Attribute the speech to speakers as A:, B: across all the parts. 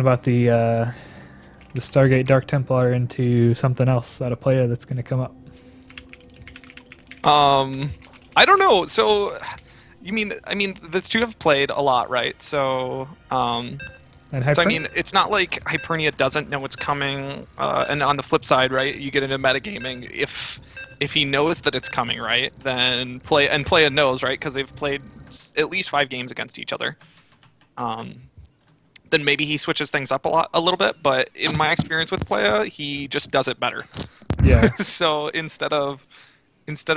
A: about the Stargate Dark Templar into something else out of Playa that's going to come up.
B: I don't know. So, I mean, the two have played a lot, right?
A: And
B: So I
A: Hyper?
B: mean, it's not like Hypernia doesn't know what's coming. And on the flip side, right, you get into metagaming. If he knows that it's coming, right, then Playa knows, right, because they've played at least 5 games against each other. Um, then maybe he switches things up a little bit. But in my experience with Playa, he just does it better.
A: Yeah,
B: So instead of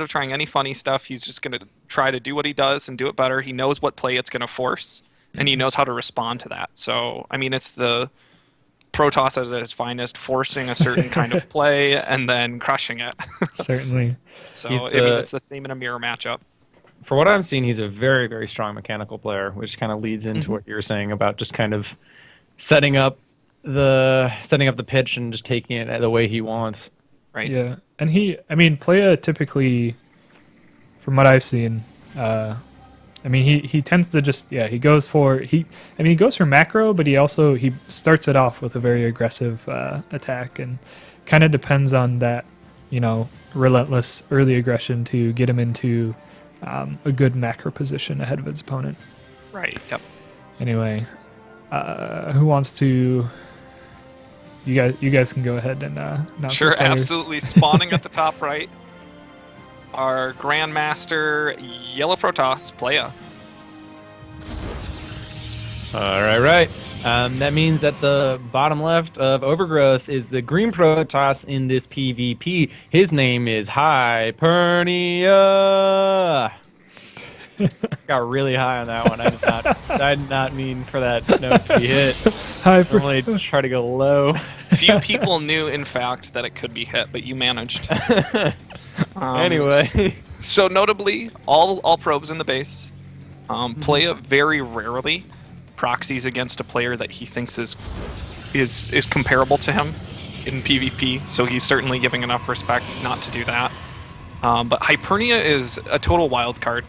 B: trying any funny stuff, he's just going to try to do what he does and do it better. He knows what play it's going to force, and he knows how to respond to that. So, I mean, it's the Protoss at its finest, forcing a certain kind of play and then crushing it.
A: certainly.
B: So,
C: He's
B: I mean, it's the same in a mirror matchup.
C: for what I'm seeing, he's a very, very strong mechanical player, which kind of leads into what you're saying about just kind of setting up the pitch and just taking it the way he wants.
B: Right.
A: Yeah, and Playa typically, from what I've seen, he tends to just he goes for he goes for macro, but he starts it off with a very aggressive attack, and kind of depends on that, relentless early aggression to get him into a good macro position ahead of his opponent.
B: Right. Yep.
A: Anyway, who wants to? You guys can go ahead and announce
B: Sure.
A: the players.
B: Absolutely. Spawning at the top right, our Grandmaster Yellow Protoss Playa.
C: Right. That means that the bottom left of Overgrowth is the green Protoss in this PvP. His name is Hypernia. Got really high on that one. I did not mean for that note to be hit. Normally try to go low.
B: Few people knew, in fact, that it could be hit, but you managed.
C: Anyway,
B: So notably, all probes in the base. Playa very rarely proxies against a player that he thinks is comparable to him in PvP. So he's certainly giving enough respect not to do that. But Hypernia is a total wild card.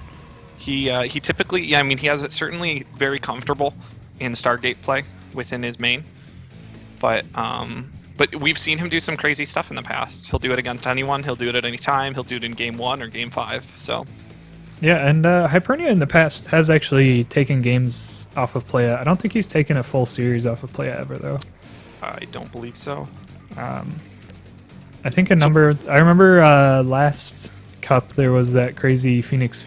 B: He typically, he has it certainly very comfortable in Stargate play within his main. But we've seen him do some crazy stuff in the past. He'll do it against anyone. He'll do it at any time. He'll do it in game 1 or game 5. So.
A: Yeah, and Hypernia in the past has actually taken games off of Playa. I don't think he's taken a full series off of Playa ever, though.
B: I don't believe so.
A: I think I remember last Cup there was that crazy Phoenix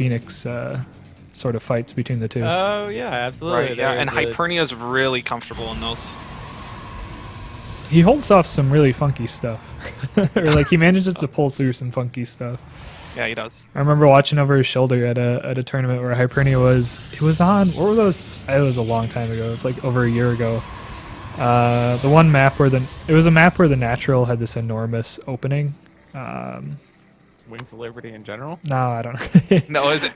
A: sort of fights between the two.
C: oh yeah, absolutely.
B: Right, yeah, and Hypernia is really comfortable in those.
A: He holds off some really funky stuff, or like he manages to pull through some funky stuff.
B: Yeah, he does.
A: I remember watching over his shoulder at a tournament where Hypernia was on. What were those? It was a long time ago. It's like over a year ago. The one map where it was a map where the natural had this enormous opening.
C: Wings of Liberty in general.
A: No, I don't know.
B: No, it was in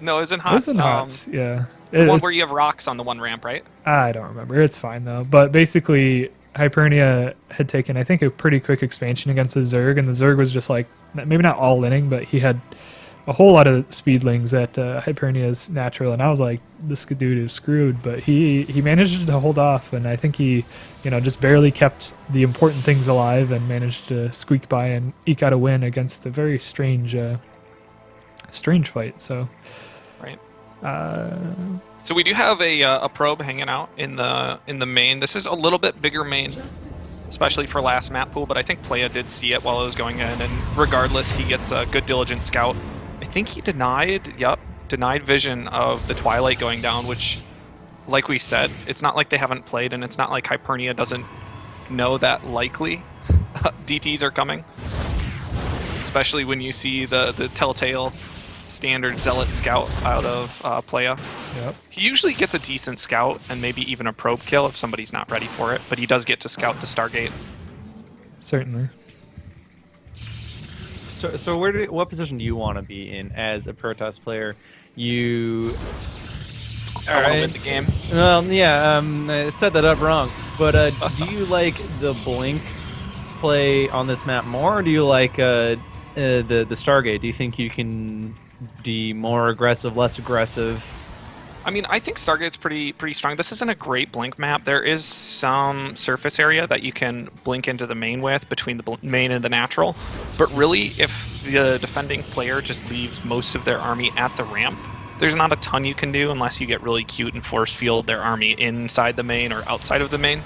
B: no, it was in
A: It was
B: Hots.
A: in Hots, yeah.
B: The one
A: It's-
B: where you have rocks on the one ramp, right?
A: I don't remember. It's fine though. But basically, Hypernia had taken, I think, a pretty quick expansion against the Zerg, and the Zerg was just like maybe not all inning, but he had a whole lot of speedlings at Hypernia's natural, and I was like, this dude is screwed. But he managed to hold off, and I think he, just barely kept the important things alive and managed to squeak by and eke out a win against a very strange fight. So.
B: Right.
A: Uh,
B: So we do have a probe hanging out in the main. This is a little bit bigger main, especially for last map pool, but I think Playa did see it while it was going in, and regardless, he gets a good diligent scout. I think he denied vision of the Twilight going down, which, like we said, it's not like they haven't played, and it's not like Hypernia doesn't know that likely DTs are coming, especially when you see the Telltale standard Zealot scout out of Playa.
A: yep.
B: He usually gets a decent scout and maybe even a probe kill if somebody's not ready for it, but he does get to scout the Stargate.
A: Certainly.
C: So what position do you want to be in as a Protoss player? You
B: I want to win the game.
C: Well, yeah, I set that up wrong. But do you like the blink play on this map more, or do you like the Stargate? Do you think you can be more aggressive, less aggressive?
B: I mean, I think Stargate's pretty strong. This isn't a great blink map. There is some surface area that you can blink into the main with between the main and the natural. But really, if the defending player just leaves most of their army at the ramp, there's not a ton you can do unless you get really cute and force field their army inside the main or outside of the main.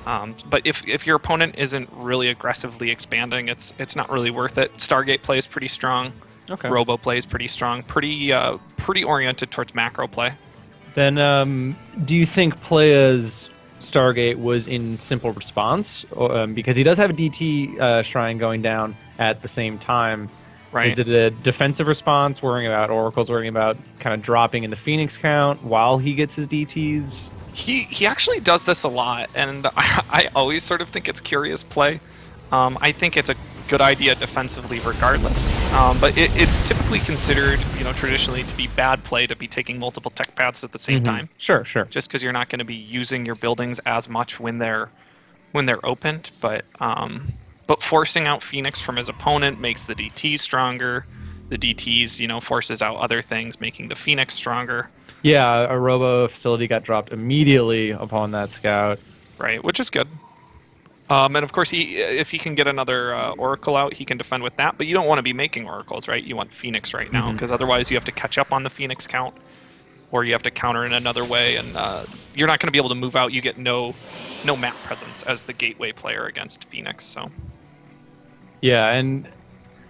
B: But if your opponent isn't really aggressively expanding, it's not really worth it. Stargate plays pretty strong.
C: Okay.
B: Robo plays pretty strong, pretty oriented towards macro play.
C: Then, do you think Playa's Stargate was in simple response? Or, because he does have a DT shrine going down at the same time.
B: Right.
C: Is it a defensive response, worrying about oracles, worrying about kind of dropping in the Phoenix count while he gets his DTs?
B: He actually does this a lot, and I always sort of think it's curious play. I think it's a good idea defensively regardless. But it's typically considered, traditionally to be bad play to be taking multiple tech paths at the same time.
C: Sure.
B: Just because you're not going to be using your buildings as much when they're opened. But forcing out Phoenix from his opponent makes the DT stronger. The DTs, forces out other things, making the Phoenix stronger.
C: Yeah, a Robo facility got dropped immediately upon that scout.
B: Right, which is good. And of course, if he can get another Oracle out, he can defend with that. But you don't want to be making Oracles, right? You want Phoenix right now, because otherwise you have to catch up on the Phoenix count, or you have to counter in another way, and you're not going to be able to move out. You get no map presence as the gateway player against Phoenix. So.
C: Yeah, and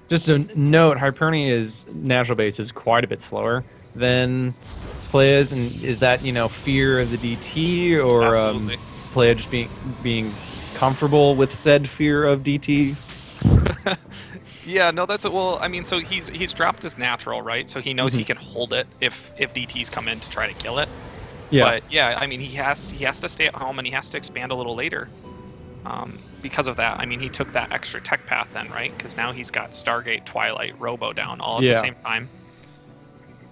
C: just a note, Hypernia's natural base is quite a bit slower than Playa's, and is that fear of the DT or Playa just being comfortable with said fear of DT?
B: Yeah, no, that's it. Well, I mean, so he's dropped his natural, right? So he knows he can hold it if DTs come in to try to kill it.
C: Yeah.
B: But yeah, I mean, he has to stay at home and he has to expand a little later. Because of that, I mean, he took that extra tech path then, right? Because now he's got Stargate, Twilight, Robo down all at the same time.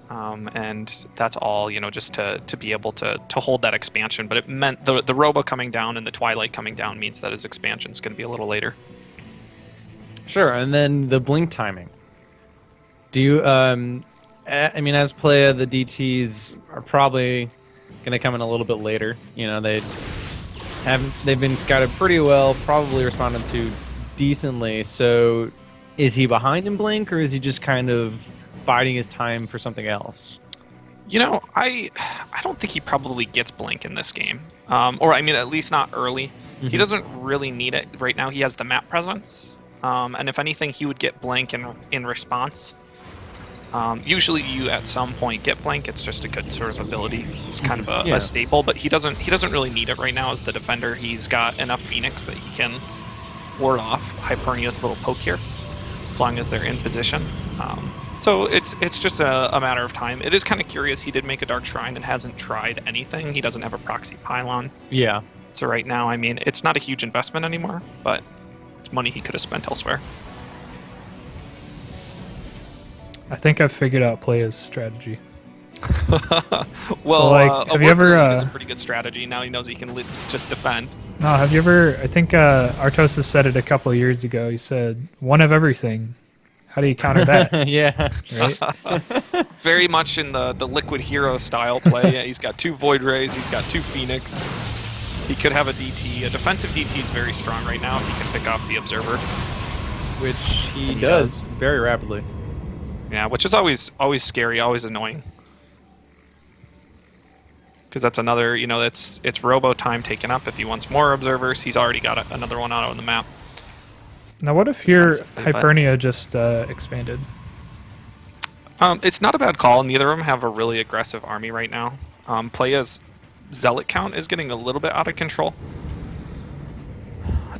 B: And that's all, just to be able to hold that expansion. But it meant the Robo coming down and the Twilight coming down means that his expansion is going to be a little later.
C: Sure, and then the blink timing. Do you, as Playa, the DTs are probably going to come in a little bit later. They've been scouted pretty well, probably responded to decently. So is he behind in blink, or is he just kind of biding his time for something else?
B: I don't think he probably gets blink in this game. Or, I mean, at least not early. He doesn't really need it. Right now he has the map presence. And if anything, he would get blink in response. Usually you, at some point, get blink. It's just a good sort of ability. It's kind of a staple, but he doesn't really need it right now as the defender. He's got enough Phoenix that he can ward off Hypernia's little poke here, as long as they're in position. So it's just a matter of time. It is kind of curious. He did make a Dark Shrine and hasn't tried anything. He doesn't have a proxy pylon.
C: Yeah.
B: So right now, I mean, it's not a huge investment anymore, but it's money he could have spent elsewhere.
A: I think I've figured out Playa's strategy.
B: Well,
A: have you ever?
B: Is a pretty good strategy. Now he knows he can just defend.
A: No, have you ever? I think Artosis said it a couple of years ago. He said, "One of everything." How do you counter that?
C: Yeah.
A: Right?
B: Very much in the liquid hero style play. Yeah, he's got 2 Void Rays, he's got 2 Phoenix. He could have a DT. A defensive DT is very strong right now if he can pick off the Observer.
C: Which he does very rapidly.
B: Yeah, which is always scary, always annoying. Because that's another, it's Robo time taken up. If he wants more Observers, he's already got another one out on the map.
A: Now, what if your Hypernia just expanded?
B: It's not a bad call, and neither of them have a really aggressive army right now. Playa's Zealot count is getting a little bit out of control.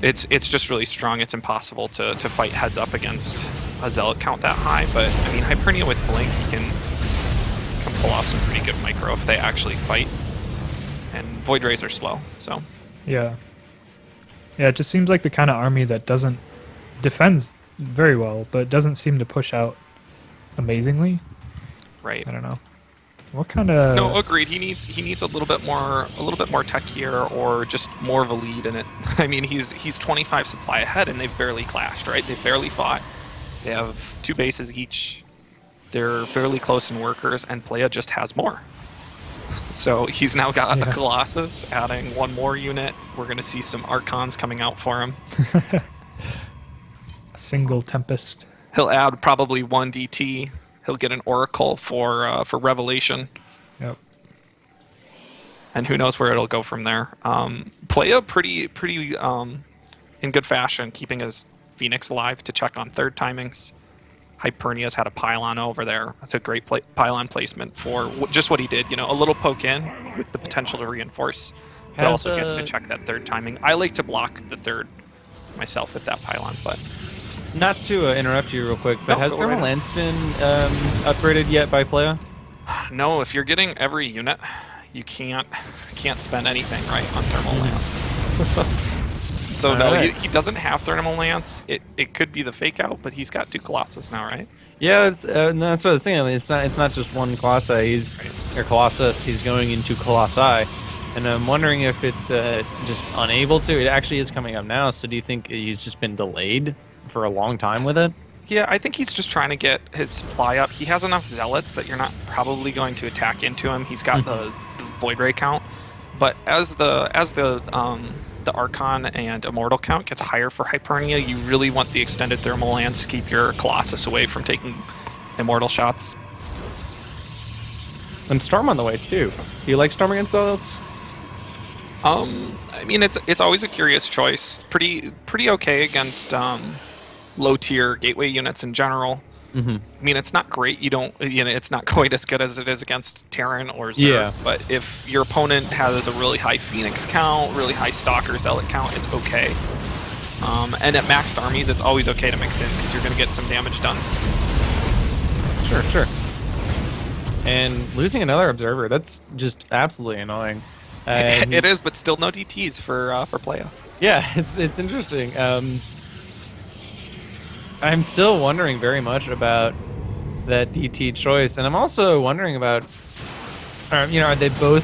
B: It's just really strong. It's impossible to fight heads up against a Zealot count that high, but I mean, Hypernia with Blink, he can pull off some pretty good micro if they actually fight. And Void Rays are slow, so.
A: Yeah. Yeah, it just seems like the kind of army that defends very well, but doesn't seem to push out amazingly.
B: Right.
A: I don't know. What kind of?
B: No, agreed. He needs a little bit more tech here, or just more of a lead in it. I mean, he's 25 supply ahead, and they've barely clashed, right? They've barely fought. They have 2 bases each. They're fairly close in workers, and Playa just has more. So he's now got
A: Yeah.
B: a Colossus, adding one more unit. We're going to see some Archons coming out for him.
A: A single Tempest.
B: He'll add probably one DT. He'll get an Oracle for Revelation.
A: Yep.
B: And who knows where it'll go from there. Playa pretty in good fashion, keeping his Phoenix alive to check on third timings. Hypernia's had a pylon over there. That's a great pylon placement for just what he did. You know, a little poke in with the potential to reinforce. But also gets to check that third timing. I like to block the third myself with that pylon, but
C: Not to interrupt you real quick, but
B: No,
C: has
B: go
C: Thermal
B: right
C: Lance been upgraded yet by Playa?
B: no. If you're getting every unit, you can't spend anything right on Thermal Lance. So no,
C: Alright.
B: he doesn't have Thermal Lance. It could be the fake out, but he's got 2 Colossus now, right?
C: Yeah, it's no, that's what I was saying. I mean, it's not just one Colossi. Colossus. He's going into Colossi, and I'm wondering if it's just unable to. It actually is coming up now. So do you think he's just been delayed for a long time with it?
B: Yeah, I think he's just trying to get his supply up. He has enough Zealots that you're not probably going to attack into him. He's got the Void Ray count, but as the Archon and Immortal count gets higher for Hypernia, you really want the extended Thermal Lance to keep your Colossus away from taking Immortal shots.
C: And Storm on the way too. Do you like Storm against Zealots?
B: I mean, it's always a curious choice. Pretty okay against low tier gateway units in general. I mean, it's not great. It's not quite as good as it is against Terran or Zerg.
C: Yeah.
B: But if your opponent has a really high Phoenix count, really high Stalker Zealot count, it's okay. And at maxed armies, it's always okay to mix in because you're going to get some damage done.
C: Sure. And losing another Observer, that's just absolutely annoying. And
B: It is, but still no DTs for Playa.
C: yeah, it's interesting. I'm still wondering very much about that DT choice, and I'm also wondering about, are they both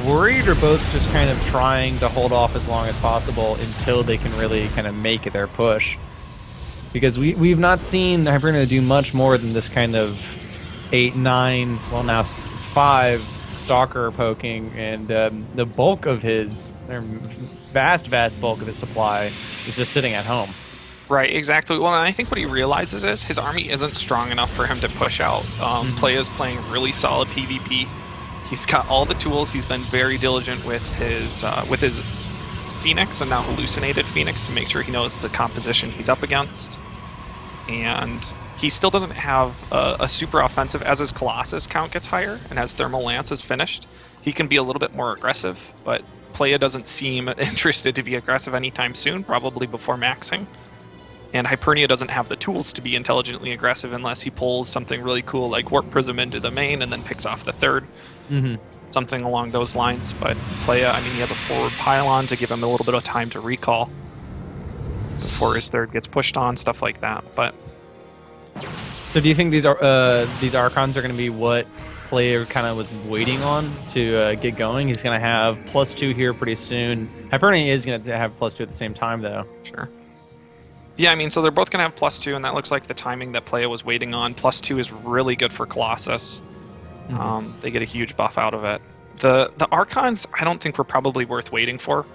C: worried or both just kind of trying to hold off as long as possible until they can really kind of make their push? Because we've not seen Hypernia do much more than this kind of 8, 9, well now 5 Stalker poking, and the bulk of vast bulk of his supply is just sitting at home.
B: Right, exactly. Well, and I think what he realizes is his army isn't strong enough for him to push out. Playa's playing really solid PvP. He's got all the tools. He's been very diligent with his Phoenix and now hallucinated Phoenix to make sure he knows the composition he's up against. And he still doesn't have a super offensive. As his Colossus count gets higher and as Thermal Lance is finished, he can be a little bit more aggressive. But Playa doesn't seem interested to be aggressive anytime soon, probably before maxing. And Hypernia doesn't have the tools to be intelligently aggressive unless he pulls something really cool like Warp Prism into the main and then picks off the third. Something along those lines. But Playa, I mean, he has a forward pylon to give him a little bit of time to recall before his third gets pushed on, stuff like that. But
C: So do you think these Archons are going to be what Playa kind of was waiting on to get going? He's going to have +2 here pretty soon. Hypernia is going to have +2 at the same time, though.
B: Sure. Yeah, I mean, so they're both going to have +2, and that looks like the timing that Playa was waiting on. +2 is really good for Colossus. They get a huge buff out of it. The Archons, I don't think were probably worth waiting for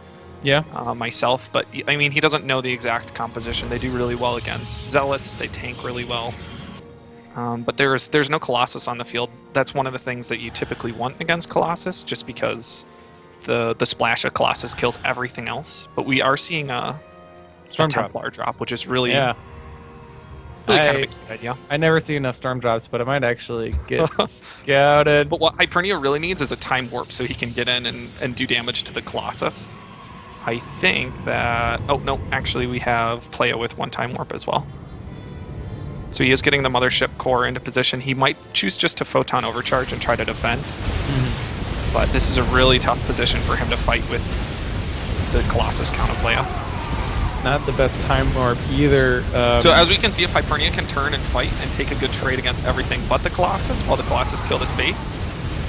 C: Yeah.
B: myself, but I mean, he doesn't know the exact composition. They do really well against Zealots. They tank really well. But there's no Colossus on the field. That's one of the things that you typically want against Colossus, just because the splash of Colossus kills everything else. But we are seeing a
C: Storm drop.
B: Templar drop, which is really,
C: Yeah.
B: really kind of a cute idea.
C: I never see enough storm drops, but I might actually get scouted.
B: But what Hypernia really needs is a time warp so he can get in and do damage to the Colossus. I think that... Oh, no, actually we have Playa with 1 time warp as well. So he is getting the Mothership core into position. He might choose just to Photon Overcharge and try to defend. But this is a really tough position for him to fight with the Colossus count of Playa.
C: Not the best time warp either.
B: So as we can see, if Hypernia can turn and fight and take a good trade against everything but the Colossus, while the Colossus killed his base,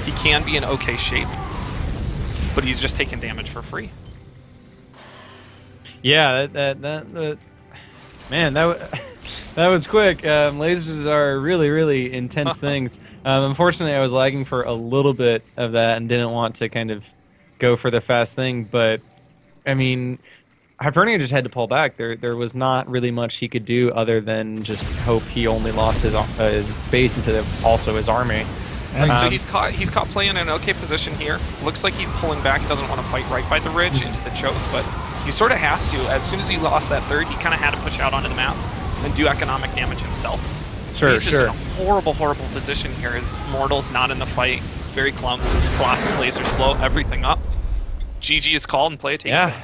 B: he can be in okay shape. But he's just taking damage for free.
C: Yeah, man, That was quick. Lasers are really, really intense things. Unfortunately, I was lagging for a little bit of that and didn't want to kind of go for the fast thing. But, I mean, Hypernia just had to pull back. There was not really much he could do other than just hope he only lost his base instead of also his army.
B: So he's caught Playa in an okay position here. Looks like he's pulling back, doesn't want to fight right by the ridge into the choke, but he sort of has to. As soon as he lost that third, he kind of had to push out onto the map and do economic damage himself.
C: Sure,
B: he's just in a horrible, horrible position here. His Mortal's not in the fight. Very clumsy. Colossus lasers blow everything up. GG is called and Playa takes it.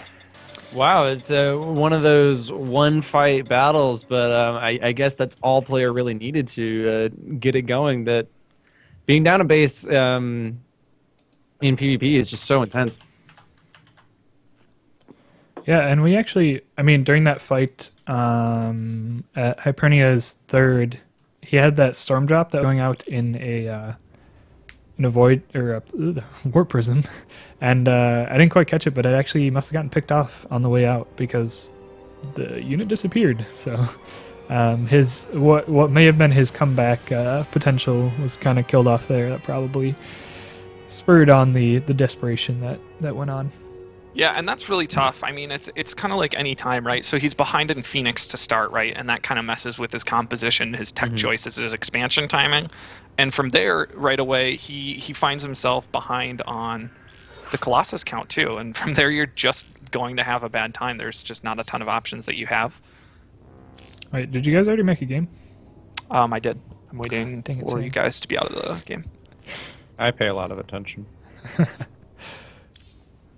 C: Wow, it's one of those one-fight battles, but I guess that's all Playa really needed to get it going. That being down a base in PvP is just so intense.
A: Yeah, and we actually, I mean, during that fight at Hypernia's third, he had that storm drop that was going out in a void or a warp prism, and I didn't quite catch it, but it actually must have gotten picked off on the way out because the unit disappeared. So his what may have been his comeback potential was kind of killed off there. That probably spurred on the desperation that went on.
B: Yeah, and that's really tough. I mean, it's kind of like any time, right? So he's behind in Phoenix to start, right? And that kind of messes with his composition, his tech choices, his expansion timing. And from there, right away, he finds himself behind on the Colossus count, too. And from there, you're just going to have a bad time. There's just not a ton of options that you have.
A: Wait, did you guys already make a game?
B: I did. I'm waiting for you guys to be out of the game.
C: I pay a lot of attention.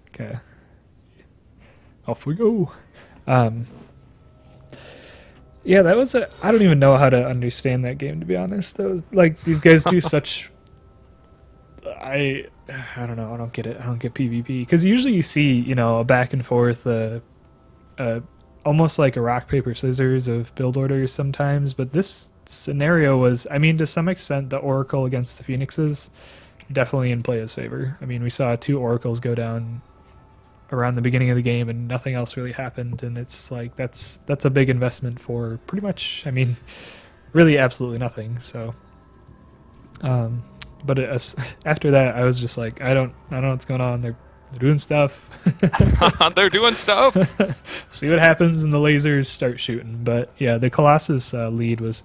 A: Okay. Off we go. Yeah, that was I don't even know how to understand that game, to be honest. That was like these guys do such. I don't know. I don't get it. I don't get PvP because usually you see a back and forth, almost like a rock paper scissors of build orders sometimes. But this scenario was, I mean, to some extent, the Oracle against the Phoenixes definitely in Playa's favor. I mean, we saw 2 Oracles go down around the beginning of the game and nothing else really happened, and it's like that's a big investment for pretty much, I mean, really absolutely nothing. So but after that I was just like, I don't know what's going on. They're doing stuff.
B: They're doing stuff.
A: See what happens, and the lasers start shooting. But yeah, the Colossus lead was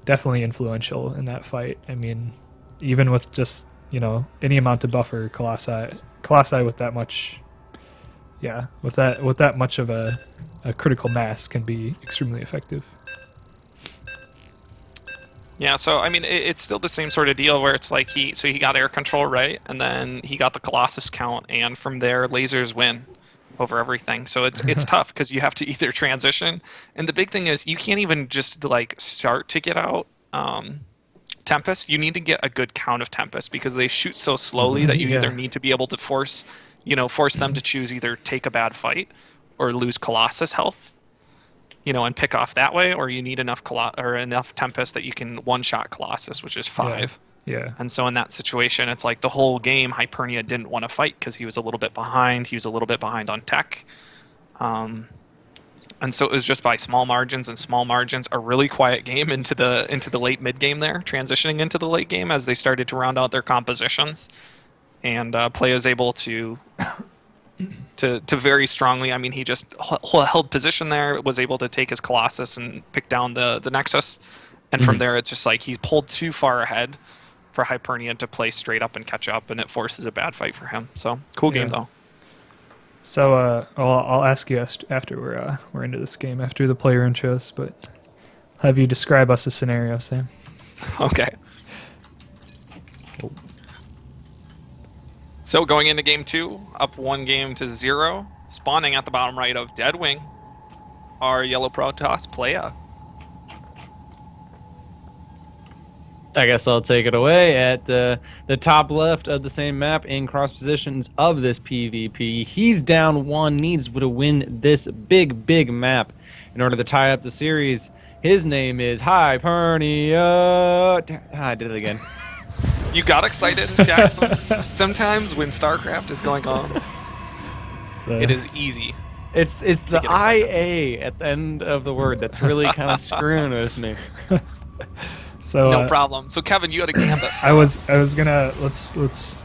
A: definitely influential in that fight. I mean, even with just any amount of buffer, Colossi with that much, with that much of a critical mass can be extremely effective.
B: Yeah, so I mean, it's still the same sort of deal where it's like he got air control right, and then he got the Colossus count, and from there lasers win over everything. So it's tough because you have to either transition, and the big thing is you can't even just like start to get out Tempest. You need to get a good count of Tempest because they shoot so slowly that you either need to be able to force them to choose either take a bad fight or lose Colossus health, and pick off that way, or you need enough enough Tempest that you can one-shot Colossus, which is 5.
A: Yeah.
B: And so in that situation, it's like the whole game, Hypernia didn't want to fight because he was a little bit behind. He was a little bit behind on tech. And so it was just by small margins, a really quiet game into the late mid game there, transitioning into the late game as they started to round out their compositions. And Playa is able to very strongly, I mean, he just held position there, was able to take his Colossus and pick down the Nexus. And from there, it's just like he's pulled too far ahead for Hypernia to play straight up and catch up, and it forces a bad fight for him. So, cool game, though.
A: So I'll ask you after we're into this game, after the player intros, but have you describe us a scenario, Sam?
B: Okay. So going into game 2, up 1-0, spawning at the bottom right of Deadwing, our yellow Protoss Playa.
C: I guess I'll take it away. At the top left of the same map in cross positions of this PvP, he's down 1, needs to win this big map in order to tie up the series. His name is Hypernia. I did it again.
B: You got excited, Jackson? Sometimes when StarCraft is going on, it is easy.
C: It's the
B: get excited.
C: IA at the end of the word that's really kind of screwing with me.
A: So
B: No problem. So Kevin, you had a gambit. For
A: I
B: us.
A: was gonna let's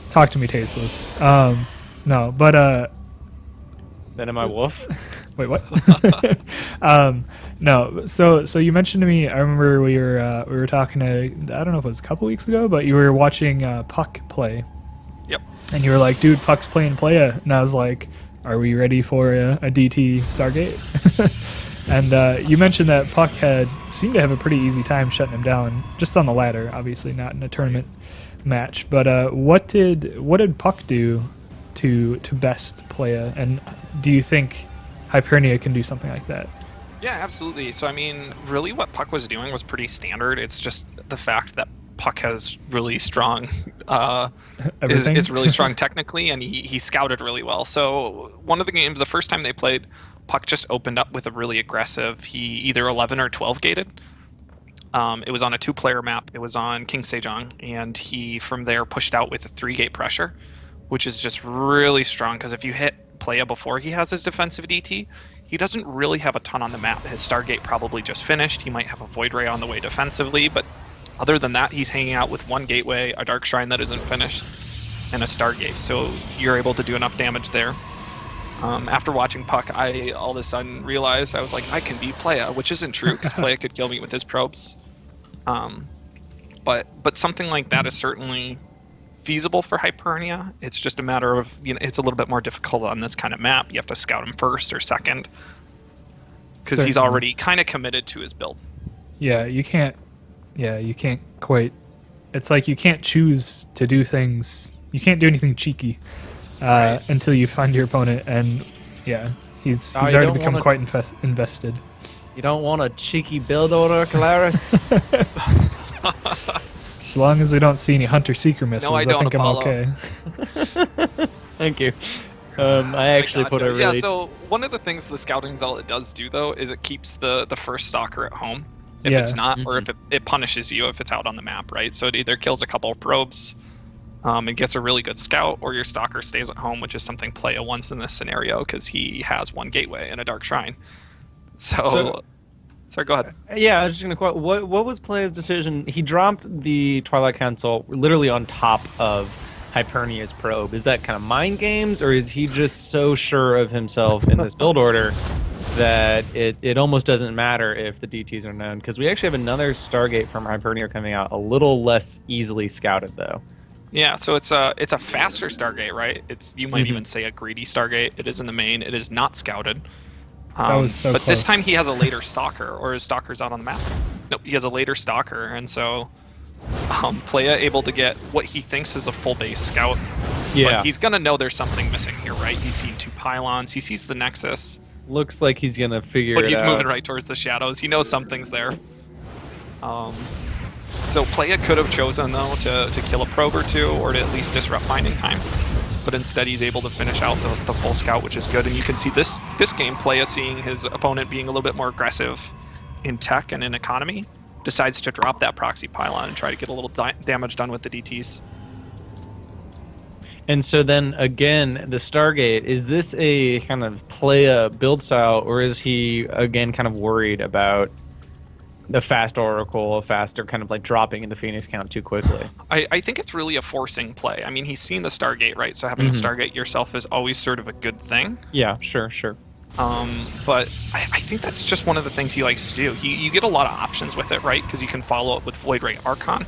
A: talk to me, tasteless. No, but
C: Then am I wolf?
A: wait, what? No. So you mentioned to me. I remember we were talking to. I don't know if it was a couple weeks ago, but you were watching Puck play,
B: Yep.
A: and you were like, "Dude, Puck's playing Playa," and I was like, "Are we ready for a DT Stargate?" And you mentioned that Puck had seemed to have a pretty easy time shutting him down, just on the ladder, obviously not in a tournament match. But what did Puck do to best Playa, and do you think Hypernia can do something like that?
B: Yeah, absolutely. So I mean, really, what Puck was doing was pretty standard. It's just the fact that Puck has really strong,
A: Everything?
B: is really strong technically, and he scouted really well. So one of the games, the first time they played, Puck just opened up with a really aggressive. He either 11 or 12 gated. It was on a 2-player map. It was on King Sejong, and he from there pushed out with a 3-gate pressure, which is just really strong because if you hit Playa before he has his defensive DT, he doesn't really have a ton on the map. His Stargate probably just finished. He might have a Void Ray on the way defensively, but other than that, he's hanging out with one Gateway, a Dark Shrine that isn't finished, and a Stargate. So you're able to do enough damage there. After watching Puck, I all of a sudden realized I was like, I can beat Playa, which isn't true because Playa could kill me with his probes. But something like that is certainly feasible for Hypernia. It's just a matter of, it's a little bit more difficult on this kind of map. You have to scout him first or second because he's
A: Certainly.
B: already kind of committed to his build.
A: Yeah, you can't. Yeah, you can't quite. It's like you can't choose to do things. You can't do anything cheeky until you find your opponent, and yeah, he's
C: Oh, you
A: already
C: don't
A: become
C: wanna-
A: quite invested.
C: You don't want a cheeky build order, Claris?
A: As long as we don't see any Hunter Seeker missiles,
B: I
A: I
B: don't,
A: think I'm
B: Apollo.
A: okay.
C: Thank you. I actually put a
B: Gotcha.
C: really
B: Yeah, so one of the things the scouting zealot does do though is it keeps the first stalker at home if
A: Yeah.
B: it's not, or if it punishes you if it's out on the map, right? So it either kills a couple of probes and gets a really good scout, or your stalker stays at home, which is something Playa wants in this scenario because he has one gateway and a dark shrine. So sorry, go ahead.
C: Yeah, I was just gonna quote. What was Playa's decision? He dropped the Twilight Council literally on top of Hypernia's probe. Is that kind of mind games, or is he just so sure of himself in this build order that it almost doesn't matter if the DTs are known? Because we actually have another Stargate from Hypernia coming out, a little less easily scouted though.
B: Yeah, so it's a faster Stargate, right? You might
C: Mhm.
B: even say a greedy Stargate. It is in the main. It is not scouted.
A: That was so
B: but this
A: close.
B: time he has a later stalker, or his stalker's out on the map. Nope, he has a later stalker, and so Playa able to get what he thinks is a full base scout.
C: Yeah,
B: But he's gonna know there's something missing here, right? He's seen 2 pylons. He sees the Nexus,
C: looks like he's gonna figure
B: but
C: it
B: he's
C: out.
B: moving right towards the shadows. He knows something's there. So Playa could have chosen though to kill a probe or two, or to at least disrupt binding time. But instead he's able to finish out the full scout, which is good. And you can see this game, Playa seeing his opponent being a little bit more aggressive in tech and in economy, decides to drop that proxy pylon and try to get a little damage done with the DTs.
C: And so then again, the Stargate, is this a kind of Playa build style, or is he again kind of worried about the fast Oracle, a faster kind of like dropping into Phoenix count too quickly?
B: I think it's really a forcing play. I mean, he's seen the Stargate, right? So having a Stargate yourself is always sort of a good thing.
C: Yeah, sure.
B: But I think that's just one of the things he likes to do. You get a lot of options with it, right? Because you can follow up with Void Ray Archon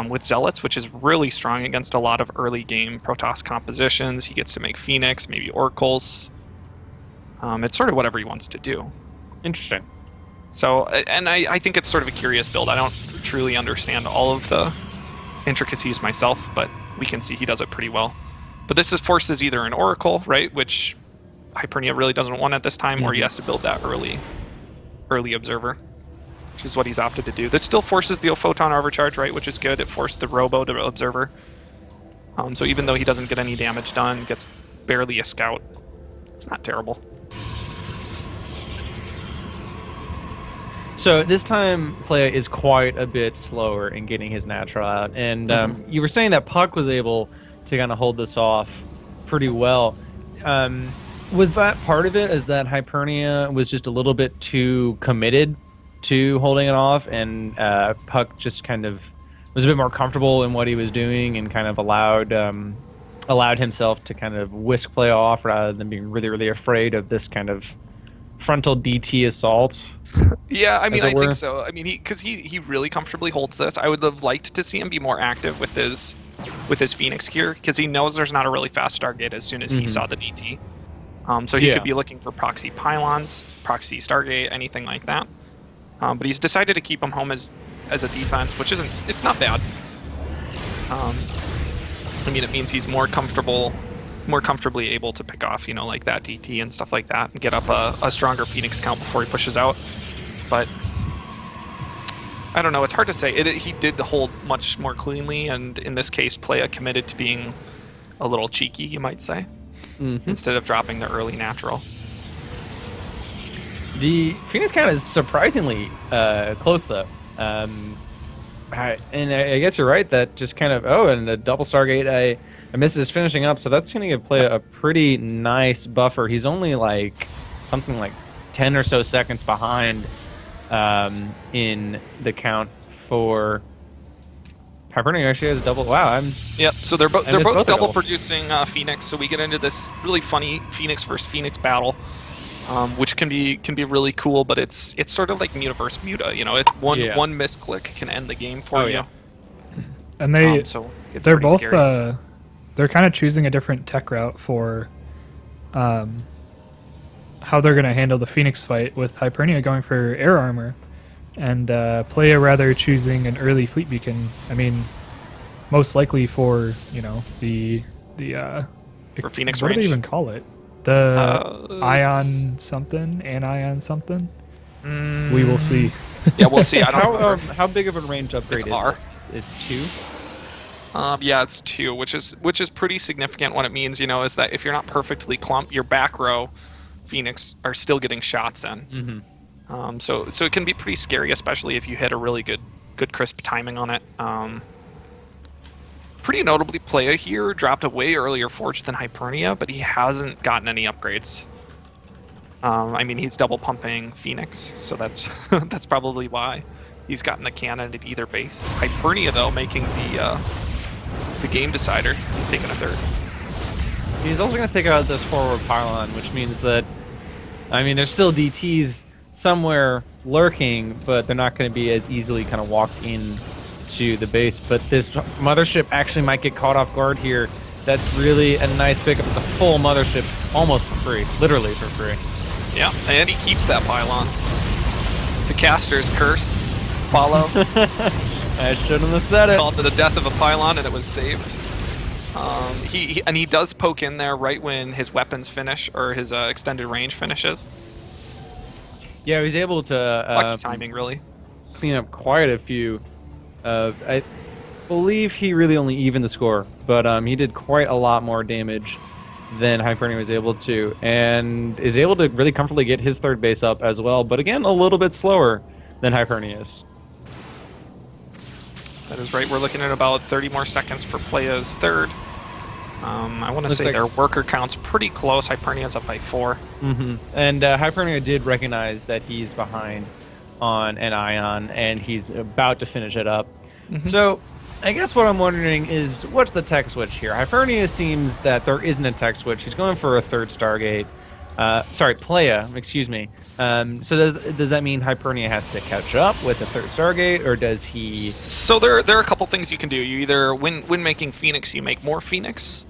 B: with Zealots, which is really strong against a lot of early game Protoss compositions. He gets to make Phoenix, maybe Oracles. It's sort of whatever he wants to do.
C: Interesting.
B: So, and I think it's sort of a curious build. I don't truly understand all of the intricacies myself, but we can see he does it pretty well. But this forces either an Oracle, right, which Hypernia really doesn't want at this time, or he has to build that early Observer, which is what he's opted to do. This still forces the Photon Overcharge, right, which is good. It forced the Robo to Observer. So even though he doesn't get any damage done, gets barely a Scout, it's not terrible.
C: So this time, Playa is quite a bit slower in getting his natural out, and you were saying that Puck was able to kind of hold this off pretty well. Was that part of it? Is that Hypernia was just a little bit too committed to holding it off, and Puck just kind of was a bit more comfortable in what he was doing, and kind of allowed himself to kind of whisk play off rather than being really, really afraid of this kind of frontal DT assault.
B: Yeah, I mean, I
C: were.
B: think so. I mean, because he really comfortably holds this. I would have liked to see him be more active with his Phoenix gear, because he knows there's not a really fast Stargate as soon as he saw the DT. So he could be looking for proxy pylons, proxy Stargate, anything like that. But he's decided to keep him home as a defense, which it's not bad. I mean, it means he's more comfortably able to pick off, like that DT and stuff like that, and get up a stronger Phoenix count before he pushes out. But I don't know, it's hard to say. He did hold much more cleanly, and in this case, Playa committed to being a little cheeky, you might say, instead of dropping the early natural.
C: The Phoenix count is surprisingly close, though. And I guess you're right that just kind of, and a double Stargate, I missed his finishing up, so that's going to give Playa a pretty nice buffer. He's only like something like 10 or so seconds behind in the count for Hypernia. Actually has double. Wow,
B: Yep. So they're both double producing Phoenix. So we get into this really funny Phoenix versus Phoenix battle, which can be really cool. But it's sort of like Muta versus Muta. It's one misclick can end the game for you.
A: Yeah. And
B: so
A: they're both they're kind of choosing a different tech route for how they're going to handle the Phoenix fight, with Hypernia going for air armor and Playa rather choosing an early fleet beacon. I mean, most likely for the
B: for Phoenix
A: what
B: range.
A: do they even call it? The ion something, anion something. We will see.
B: Yeah, we'll see. I don't
C: how big of a range upgrade
B: it's
C: is
B: R.
C: it? It's 2.
B: Yeah, it's 2, which is pretty significant. What it means, is that if you're not perfectly clumped, your back row Phoenix are still getting shots in. So it can be pretty scary, especially if you hit a really good crisp timing on it. Pretty notably, Playa here dropped a way earlier forge than Hypernia, but he hasn't gotten any upgrades. I mean, he's double pumping Phoenix, so that's that's probably why he's gotten a cannon at either base. Hypernia, though, making the game decider. He's taking a third.
C: He's also going to take out this forward pylon, which means that, I mean, there's still DTs somewhere lurking, but they're not going to be as easily kind of walked in to the base. But this mothership actually might get caught off guard here. That's really a nice pickup. It's a full mothership, almost for free, literally for free.
B: Yeah, and he keeps that pylon. The caster's curse. Follow.
C: I shouldn't have said it.
B: Called to the death of a pylon, and it was saved. He does poke in there right when his weapons finish, or his extended range finishes.
C: Yeah, he was able to
B: Lucky timing, really.
C: clean up quite a few. I believe he really only evened the score, but he did quite a lot more damage than Hypernia was able to, and is able to really comfortably get his third base up as well, but again, a little bit slower than Hypernia is.
B: That is right. We're looking at about 30 more seconds for Playa's third. I want to say their worker count's pretty close. Hypernia's up by 4.
C: And Hypernia did recognize that he's behind on an ion, and he's about to finish it up. So I guess what I'm wondering is, what's the tech switch here? Hypernia seems that there isn't a tech switch. He's going for a third Stargate. Sorry, Playa, excuse me. So does that mean Hypernia has to catch up with the third Stargate, or does he...
B: So there are a couple things you can do. You either, when making Phoenix, you make more Phoenix,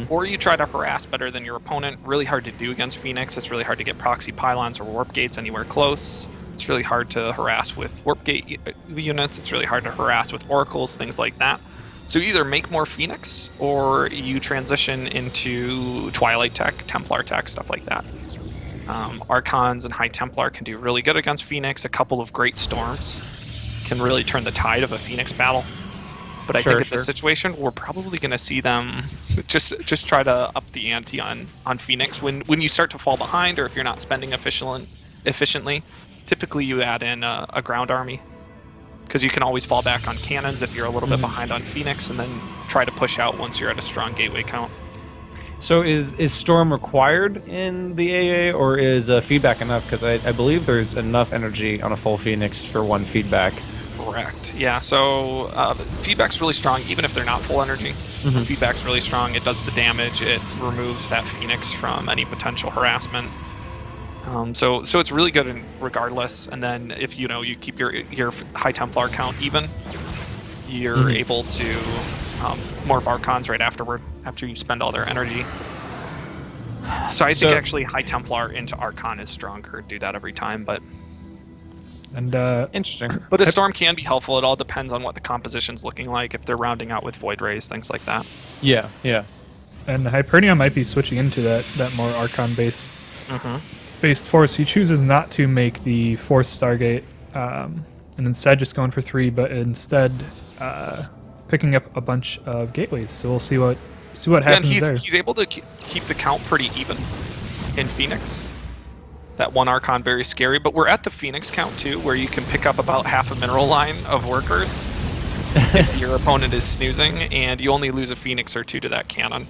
B: or you try to harass better than your opponent. Really hard to do against Phoenix. It's really hard to get proxy pylons or warp gates anywhere close. It's really hard to harass with warp gate units. It's really hard to harass with oracles, things like that. So you either make more Phoenix, or you transition into Twilight tech, Templar tech, stuff like that. Archons and High Templar can do really good against Phoenix. A couple of Great Storms can really turn the tide of a Phoenix battle. But I think in this situation, we're probably going to see them just try to up the ante on Phoenix. When you start to fall behind, or if you're not spending efficiently, typically you add in a ground army, because you can always fall back on cannons if you're a little bit behind on Phoenix, and then try to push out once you're at a strong gateway count.
C: So is Storm required in the AA, or is feedback enough? Because I believe there's enough energy on a full Phoenix for one feedback.
B: Correct. Yeah, so feedback's really strong, even if they're not full energy. Feedback's really strong. It does the damage. It removes that Phoenix from any potential harassment. So it's really good regardless. And then if you keep your High Templar count even, you're able to morph Archons right afterward, after you spend all their energy. So I think actually High Templar into Archon is stronger. Do that every time, but
C: Interesting.
B: But a Storm can be helpful. It all depends on what the composition's looking like. If they're rounding out with Void Rays, things like that.
C: Yeah, yeah.
A: And Hypernia might be switching into that more Archon-based force. He chooses not to make the fourth Stargate, and instead just going for 3, but instead picking up a bunch of gateways. So we'll see what happens there.
B: He's able to keep the count pretty even in Phoenix. That one Archon very scary, but we're at the Phoenix count too, where you can pick up about half a mineral line of workers if your opponent is snoozing, and you only lose a Phoenix or 2 to that cannon.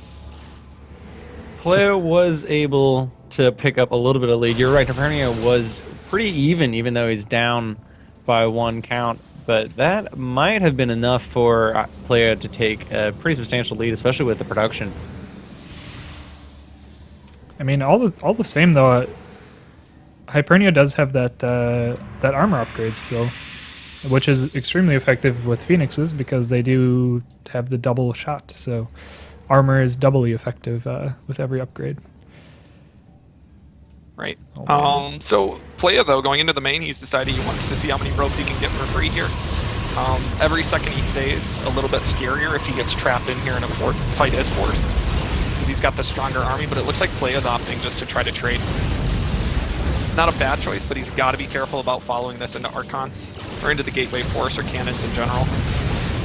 C: Playa was able to pick up a little bit of lead. You're right, Hypernia was pretty even though he's down by 1 count, but that might have been enough for Playa to take a pretty substantial lead, especially with the production.
A: I mean, all the same though. Hypernia does have that armor upgrade still, which is extremely effective with Phoenixes because they do have the double shot. So armor is doubly effective with every upgrade.
B: Right. So Playa, though, going into the main, he's decided he wants to see how many probes he can get for free here. Every second he stays, a little bit scarier if he gets trapped in here and a fight is forced, because he's got the stronger army, but it looks like Playa's opting just to try to trade. Not a bad choice, but he's got to be careful about following this into Archons, or into the Gateway Force, or cannons in general.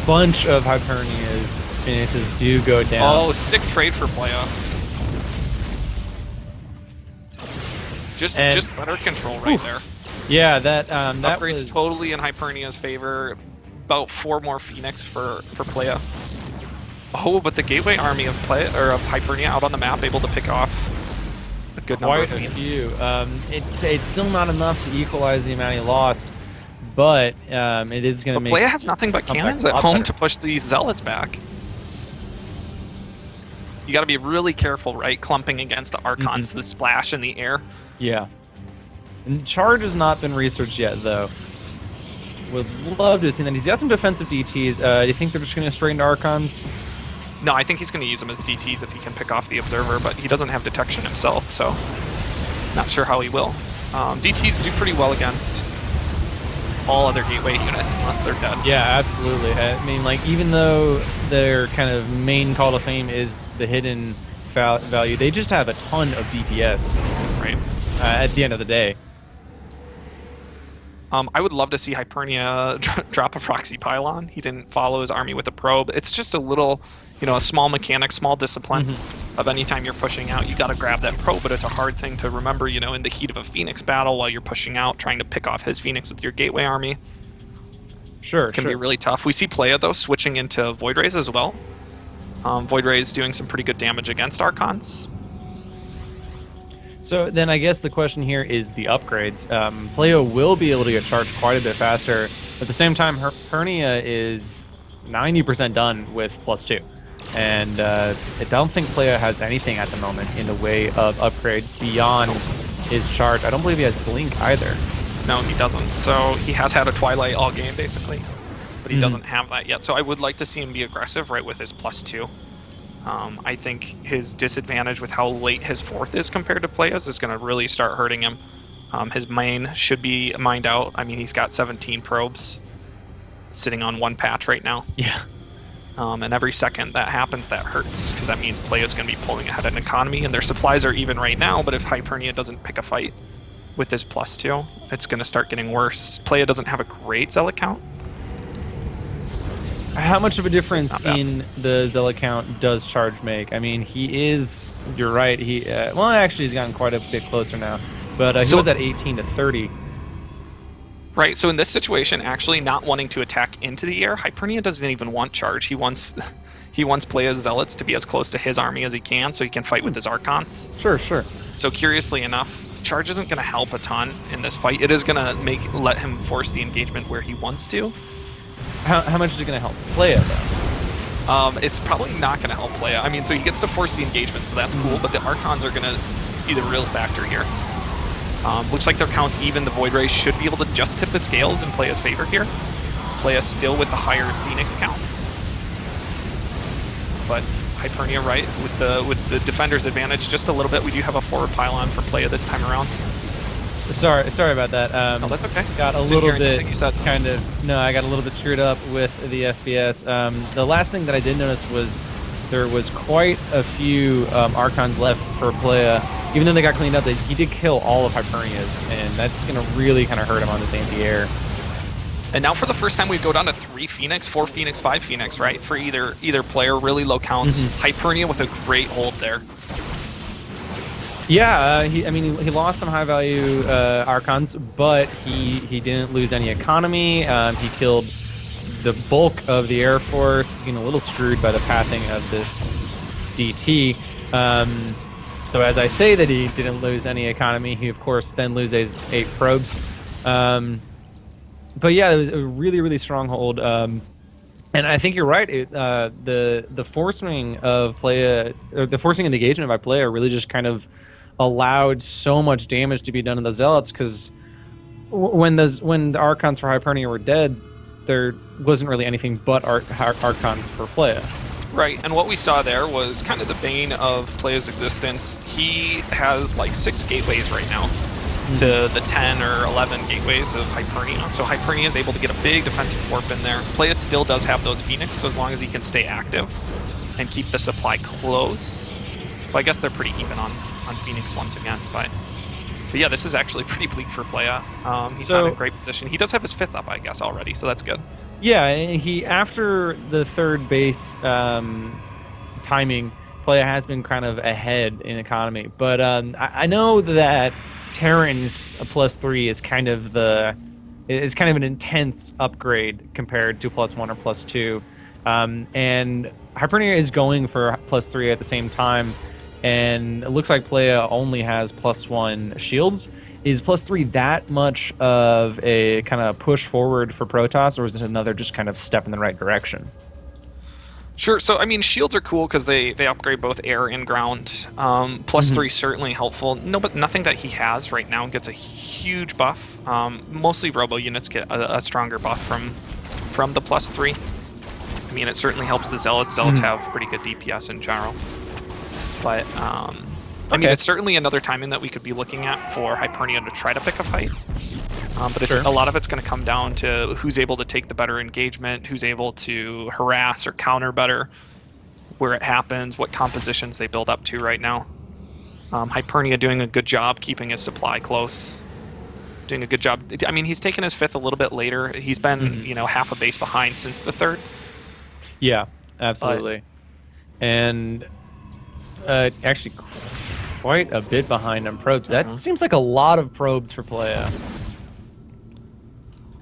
C: Bunch of Hypernia's Phoenixes do go down.
B: Oh, sick trade for Playa. Just better control right there.
C: Yeah, that
B: upgrade's
C: was
B: totally in Hypernia's favor. About 4 more Phoenix for Playa. Oh, but the Gateway army of Hypernia out on the map, able to pick off a good number of
C: quite a few. It's still not enough to equalize the amount he lost, but it is going to make.
B: Playa has nothing but cannons at home to push these Zealots back. You got to be really careful, right? Clumping against the Archons, the splash in the air.
C: Yeah. And charge has not been researched yet, though. Would love to see that. He's got some defensive DTs. Do you think they're just going to straight into Archons?
B: No, I think he's going to use them as DTs if he can pick off the Observer, but he doesn't have detection himself, so not sure how he will. DTs do pretty well against all other Gateway units, unless they're dead.
C: Yeah, absolutely. I mean, like, even though their kind of main call to fame is the hidden value, they just have a ton of DPS.
B: Right.
C: At the end of the day.
B: I would love to see Hypernia drop a proxy pylon. He didn't follow his army with a probe. It's just a little, a small mechanic, small discipline of any time you're pushing out, you got to grab that probe, but it's a hard thing to remember, in the heat of a Phoenix battle while you're pushing out, trying to pick off his Phoenix with your Gateway army.
C: Sure,
B: Can be really tough. We see Playa, though, switching into Void Rays as well. Void Rays doing some pretty good damage against Archons.
C: So then I guess the question here is the upgrades. Playa will be able to get charged quite a bit faster. At the same time, Hypernia is 90% done with +2. And I don't think Playa has anything at the moment in the way of upgrades beyond his charge. I don't believe he has Blink either.
B: No, he doesn't. So he has had a Twilight all game, basically. But he doesn't have that yet. So I would like to see him be aggressive, right, with his +2. I think his disadvantage with how late his 4th is compared to Playa's is going to really start hurting him. His main should be mined out. I mean, he's got 17 probes sitting on 1 patch right now.
C: Yeah.
B: And every second that happens, that hurts, because that means Playa's going to be pulling ahead in economy, and their supplies are even right now, but if Hypernia doesn't pick a fight with his +2, it's going to start getting worse. Playa doesn't have a great Zealot count.
C: How much of a difference in the Zealot count does charge make? I mean, you're right, actually he's gotten quite a bit closer now, but he was at 18 to 30.
B: Right, so in this situation, actually not wanting to attack into the air, Hypernia doesn't even want charge. He wants he wants Playa's Zealots to be as close to his army as he can so he can fight with his Archons.
C: Sure, sure.
B: So curiously enough, charge isn't going to help a ton in this fight. It is going to let him force the engagement where he wants to.
C: How much is it going to help Playa, though?
B: It's probably not going to help Playa. I mean, so he gets to force the engagement, so that's cool, but the Archons are going to be the real factor here. Looks like their count's even. The Void Rays should be able to just tip the scales in Playa's favor here. Playa still with the higher Phoenix count. But Hypernia, right, with the defender's advantage just a little bit. We do have a forward pylon for Playa this time around.
C: Sorry about that.
B: No, that's okay.
C: Got a
B: Didn't
C: little
B: hear
C: bit
B: anything you said.
C: I got a little bit screwed up with the FPS. The last thing that I did notice was there was quite a few Archons left for Playa. Even though they got cleaned up, he did kill all of Hypernia's, and that's going to really kind of hurt him on this anti-air.
B: And now for the first time we go down to 3 Phoenix, 4 Phoenix, 5 Phoenix, right? For either player, really low counts. Hypernia with a great hold there.
C: Yeah, he lost some high-value Archons, but he didn't lose any economy. He killed the bulk of the Air Force, getting a little screwed by the pathing of this DT. So as I say that he didn't lose any economy, he, of course, then loses 8 probes. But yeah, it was a really, really strong hold. And I think you're right. The forcing of Playa, or the forcing and engagement by Playa really just kind of allowed so much damage to be done to the Zealots, because when the Archons for Hypernia were dead, there wasn't really anything but Archons for Playa.
B: Right, and what we saw there was kind of the bane of Playa's existence. He has like 6 gateways right now to the 10 or 11 gateways of Hypernia. So Hypernia is able to get a big defensive warp in there. Playa still does have those Phoenix, so as long as he can stay active and keep the supply close. Well, I guess they're pretty even on Phoenix once again, but yeah, this is actually pretty bleak for Playa. He's not in a great position. He does have his 5th up, I guess, already, so that's good.
C: Yeah, he after the 3rd base timing, Playa has been kind of ahead in economy, but I know that Terran's +3 is kind of an intense upgrade compared to +1 or +2, and Hypernia is going for +3 at the same time. And it looks like Playa only has +1 shields. Is +3 that much of a kind of push forward for Protoss, or is it another just kind of step in the right direction?
B: Sure. So, I mean, shields are cool because they upgrade both air and ground. +3 certainly helpful. No, but nothing that he has right now gets a huge buff. Mostly robo units get a stronger buff from the +3. I mean, it certainly helps the Zealots. Zealots have pretty good DPS in general. But, I mean, it's certainly another timing that we could be looking at for Hypernia to try to pick a fight. But a lot of it's going to come down to who's able to take the better engagement, who's able to harass or counter better, where it happens, what compositions they build up to right now. Hypernia doing a good job keeping his supply close. Doing a good job. I mean, he's taken his 5th a little bit later. He's been, half a base behind since the 3rd.
C: Yeah, absolutely. And actually quite a bit behind on probes. That seems like a lot of probes for Playa.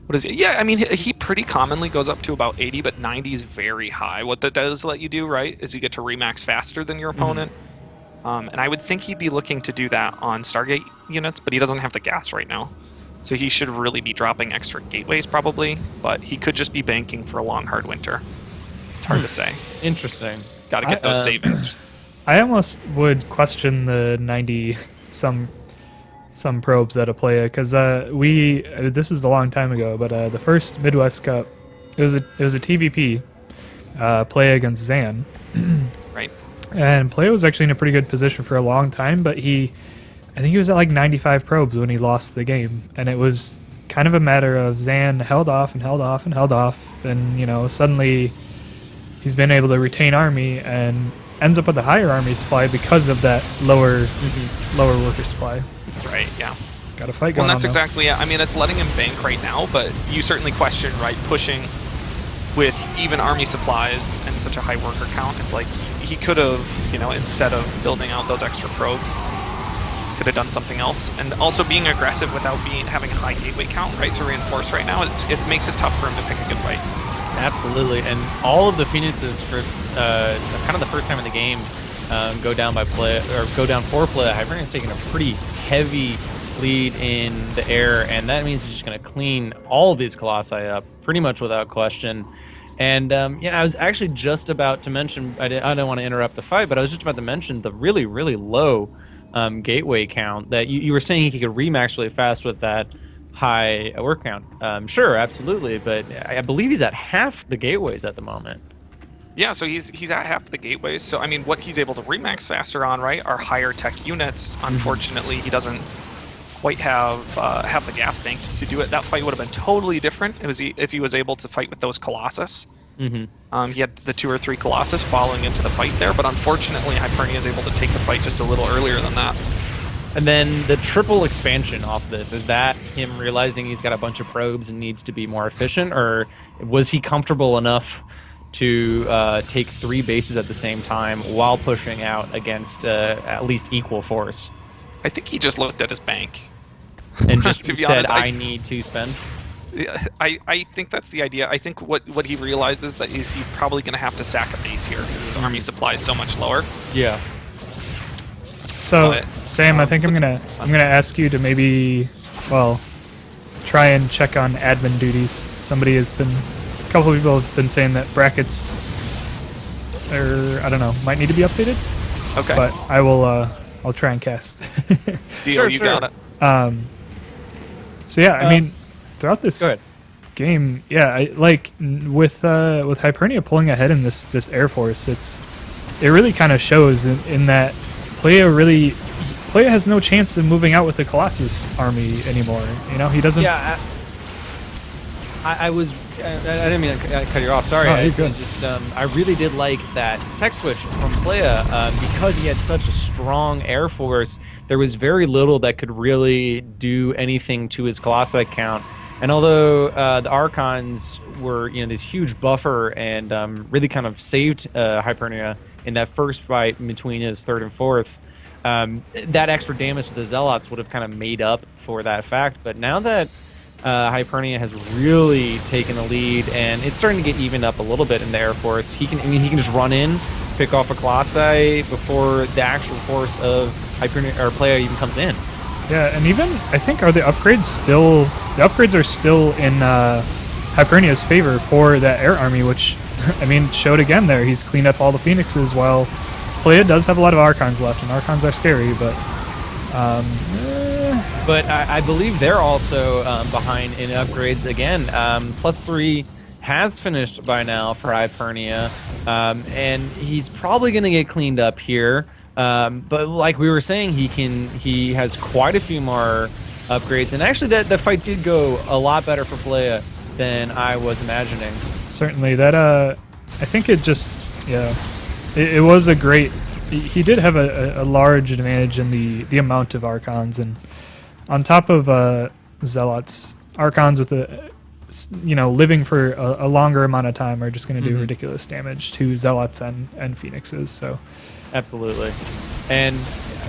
B: What is it? Yeah, I mean, he pretty commonly goes up to about 80, but 90 is very high. What that does let you do, right, is you get to remax faster than your opponent. And I would think he'd be looking to do that on Stargate units, but he doesn't have the gas right now. So he should really be dropping extra gateways probably, but he could just be banking for a long, hard winter. It's hard to say. Interesting. Got to get those savings.
A: I almost would question the 90 some probes at a Playa, because this is a long time ago, but the first Midwest Cup, it was a TVP Playa against Zan.
B: Right.
A: And Playa was actually in a pretty good position for a long time, but I think he was at like 95 probes when he lost the game, and it was kind of a matter of Zan held off and held off and held off, and suddenly he's been able to retain army and ends up with a higher army supply because of that lower worker supply.
B: Right, yeah.
A: Got a fight going on.
B: Well, that's exactly it. I mean, it's letting him bank right now, but you certainly question, right, pushing with even army supplies and such a high worker count. It's like he could have, instead of building out those extra probes, could have done something else. And also being aggressive without having a high gateway count, right, to reinforce right now, it makes it tough for him to pick a good fight.
C: Absolutely, and all of the Phoenixes for kind of the first time in the game go down by play or go down for play. Hypernia's taking a pretty heavy lead in the air, and that means he's just going to clean all of these Colossi up pretty much without question. And yeah, I was actually just about to mention, I don't want to interrupt the fight, but I was just about to mention the really, really low gateway count that you were saying he could remax really fast with that high work count. Sure, absolutely, but I believe he's at half the gateways at the moment.
B: Yeah, so he's at half the gateways. So I mean, what he's able to remax faster on, right, are higher tech units. Unfortunately, he doesn't quite have the gas bank to do it. That fight would have been totally different if he was able to fight with those Colossus. He had the 2 or 3 Colossus following into the fight there, but unfortunately, Hypernia is able to take the fight just a little earlier than that.
C: And then the triple expansion off this, is that him realizing he's got a bunch of probes and needs to be more efficient, or was he comfortable enough to take 3 bases at the same time while pushing out against at least equal force?
B: I think he just looked at his bank.
C: And just
B: to be
C: said,
B: honest,
C: I need to spend?
B: I think that's the idea. I think what he realizes that is he's probably going to have to sack a base here because his army supply is so much lower.
C: Yeah.
A: So, Sam, I think I'm gonna ask you to maybe, well, try and check on admin duties. A couple of people have been saying that brackets, I don't know, might need to be updated.
B: Okay.
A: But I'll try and cast.
B: Deal, you got it.
A: So yeah, I mean, throughout this game, yeah, with Hypernia pulling ahead in this Air Force, it really kind of shows in that Playa has no chance of moving out with the Colossus army anymore. You know, he doesn't.
C: Yeah, I didn't mean to cut you off. Sorry.
A: Oh, you're good.
C: I really did like that tech switch from Playa because he had such a strong Air Force. There was very little that could really do anything to his Colossi count. And although the Archons were, this huge buffer and really kind of saved Hypernia in that first fight between his 3rd and 4th, that extra damage to the Zealots would have kind of made up for that fact. But now that Hypernia has really taken the lead and it's starting to get evened up a little bit in the Air Force, he can just run in, pick off a Colossi before the actual force of Hypernia or Playa even comes in.
A: Yeah, and even I think the upgrades are still in Hypernia's favor for that air army, which I mean showed again there. He's cleaned up all the Phoenixes while Playa does have a lot of Archons left, and Archons are scary, but
C: But I believe they're also behind in upgrades again. +3 has finished by now for Hypernia, and he's probably going to get cleaned up here. But like we were saying, he has quite a few more upgrades, and actually that fight did go a lot better for Playa than I was imagining.
A: Certainly, that I think it just it was a great. He did have a large advantage in the amount of Archons, and on top of Zealots, Archons with living for a longer amount of time are just going to do ridiculous damage to Zealots and Phoenixes. So.
C: Absolutely. And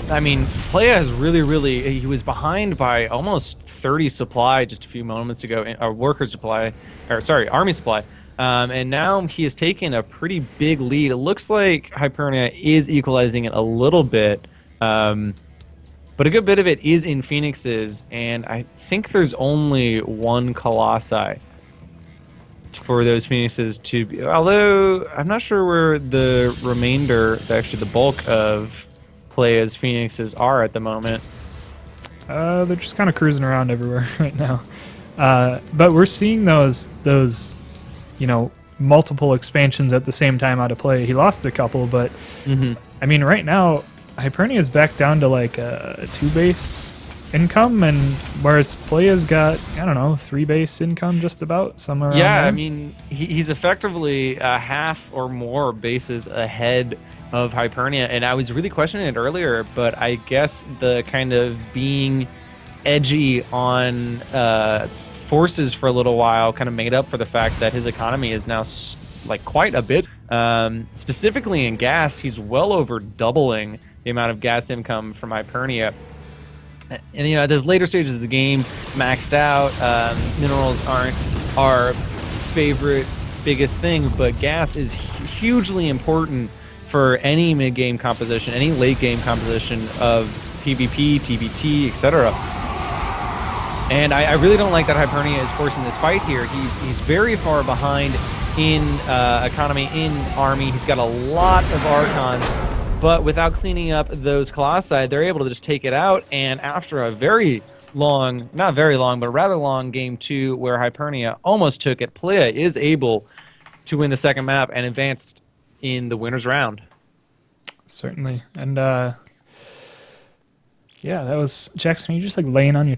C: I mean, Playa has really, he was behind by almost 30 supply just a few moments ago, army supply. And now he has taken a pretty big lead. It looks like Hypernia is equalizing it a little bit, but a good bit of it is in Phoenixes, and I think there's only 1 Colossi for those Phoenixes to be, although I'm not sure where the remainder, actually the bulk of Playa's Phoenixes are at the moment.
A: They're just kind of cruising around everywhere right now. But we're seeing those multiple expansions at the same time out of play. He lost a couple, but I mean, right now, Hypernia is back down to like a 2-base income, and whereas Playa's got, I don't know, 3-base income just about, somewhere around there.
C: I mean, he's effectively half or more bases ahead of Hypernia, and I was really questioning it earlier, but I guess the kind of being edgy on forces for a little while kind of made up for the fact that his economy is now like quite a bit. Specifically in gas, he's well over doubling the amount of gas income from Hypernia. And at those later stages of the game, maxed out, minerals aren't our favorite biggest thing, but gas is hugely important for any mid-game composition, any late-game composition of PvP, TBT, etc. And I really don't like that Hypernia is forcing this fight here. He's very far behind in economy, in army. He's got a lot of Archons, but without cleaning up those Colossi, they're able to just take it out. And after a very long, not very long, but rather long game 2 where Hypernia almost took it, Playa is able to win the second map and advanced in the winner's round.
A: Certainly. And yeah, that was Jackson. Are you just like laying on your table?